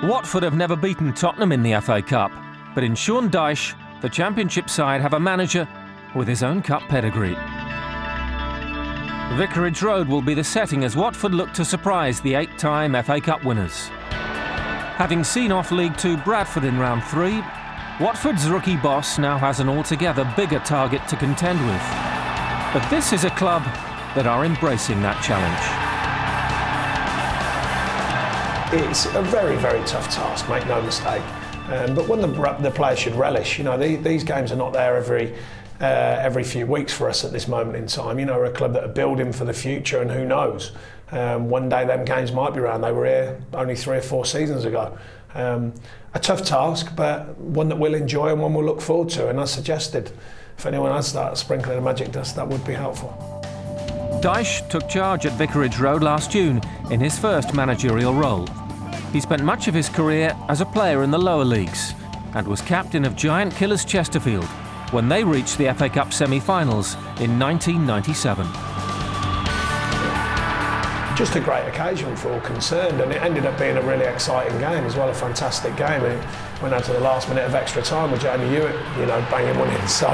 Watford have never beaten Tottenham in the FA Cup, but in Sean Dyche, the Championship side have a manager with his own cup pedigree. Vicarage Road will be the setting as Watford look to surprise the 8-time FA Cup winners. Having seen off League Two Bradford in round 3, Watford's rookie boss now has an altogether bigger target to contend with. But this is a club that are embracing that challenge. It's a very, very tough task, make no mistake. But one the players should relish. You know, these games are not there every few weeks for us at this moment in time. You know, we're a club that are building for the future, and who knows? One day them games might be around. They were here only 3 or 4 seasons ago. A tough task, but one that we'll enjoy and one we'll look forward to. And as suggested, if anyone has started sprinkling a magic dust, that would be helpful. Dyche took charge at Vicarage Road last June in his first managerial role. He spent much of his career as a player in the lower leagues and was captain of Giant Killers Chesterfield when they reached the FA Cup semi-finals in 1997. Just a great occasion for all concerned, and it ended up being a really exciting game as well, a fantastic game. It went out to the last minute of extra time with Jamie Hewitt, you know, banging one in. So,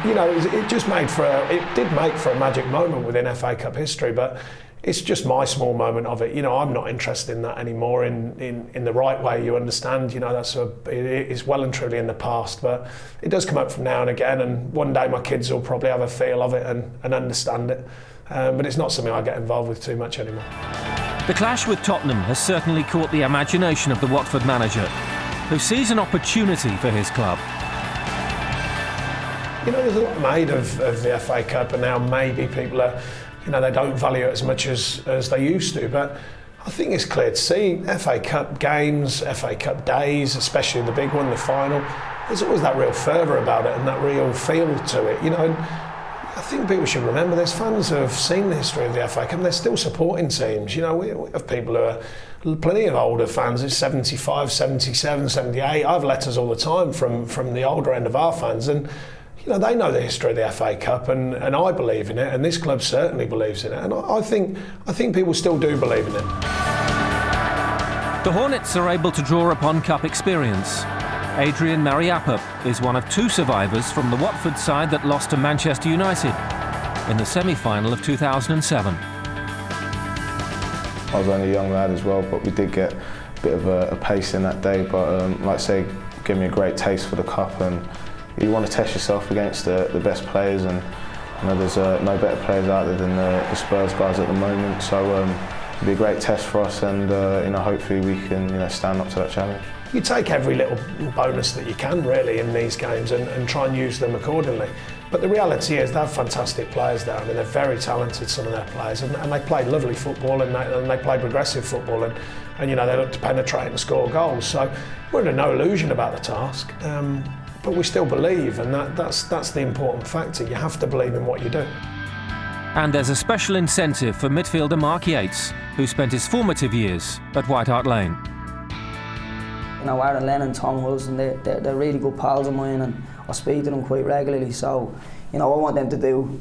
you know, it did make for a magic moment within FA Cup history, but it's just my small moment of it. You know, I'm not interested in that anymore in the right way, you understand. You know, it is well and truly in the past, but it does come up from now and again, and one day my kids will probably have a feel of it and understand it. But it's not something I get involved with too much anymore. The clash with Tottenham has certainly caught the imagination of the Watford manager, who sees an opportunity for his club. You know, there's a lot made of the FA Cup, and now maybe people are, you know, they don't value it as much as they used to, but I think it's clear to see FA Cup games, FA Cup days, especially the big one, the final, there's always that real fervour about it and that real feel to it, you know. And I think people should remember there's fans who have seen the history of the FA Cup and they're still supporting teams. You know, we have people who are plenty of older fans, it's 75, 77, 78. I have letters all the time from the older end of our fans, and you know, they know the history of the FA Cup, and I believe in it, and this club certainly believes in it, and I think people still do believe in it. The Hornets are able to draw upon cup experience. Adrian Mariappa is one of 2 survivors from the Watford side that lost to Manchester United in the semi-final of 2007. I was only a young lad as well, but we did get a bit of a pace in that day, but like I say, gave me a great taste for the cup, and you want to test yourself against the best players, and you know, there's no better players out there than the Spurs guys at the moment, so it'll be a great test for us, and you know, hopefully we can, you know, stand up to that challenge. You take every little bonus that you can really in these games and try and use them accordingly. But the reality is they have fantastic players there. I mean, they're very talented, some of their players, and they play lovely football, and they play progressive football, and you know, they look to penetrate and score goals. So we're under no illusion about the task, but we still believe, and that's the important factor. You have to believe in what you do. And there's a special incentive for midfielder Mark Yates, who spent his formative years at White Hart Lane. You know, Aaron Lennon, Tom Wilson, they're really good pals of mine, and I speak to them quite regularly. So, you know, I want them to do,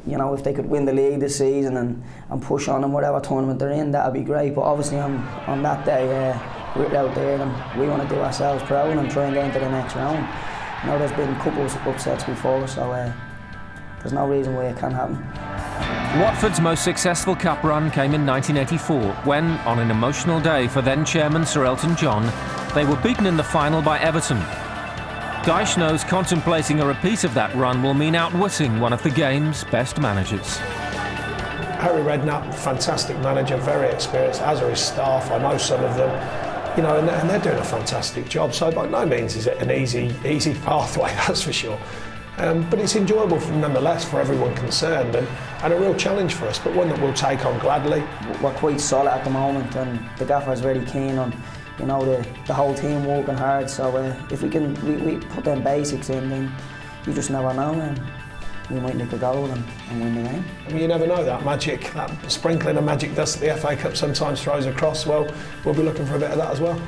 you know, if they could win the league this season and push on in whatever tournament they're in, that'd be great. But obviously on that day, we're out there and we want to do ourselves proud and try and get into the next round. You know, there's been a couple of upsets before, so there's no reason why it can't happen. Watford's most successful cup run came in 1984 when, on an emotional day for then-chairman Sir Elton John, they were beaten in the final by Everton. Dyche knows contemplating a repeat of that run will mean outwitting one of the game's best managers. Harry Redknapp, fantastic manager, very experienced, as are his staff. I know some of them, you know, and they're doing a fantastic job. So by no means is it an easy pathway, that's for sure. But it's enjoyable nonetheless for everyone concerned, and a real challenge for us, but one that we'll take on gladly. We're quite solid at the moment, and the gaffer's very keen on, you know, the whole team working hard. So if we can we put them basics in, then you just never know, and we might nick a goal and win the game. I mean, you never know, that sprinkling of magic dust that the FA Cup sometimes throws across. Well, we'll be looking for a bit of that as well.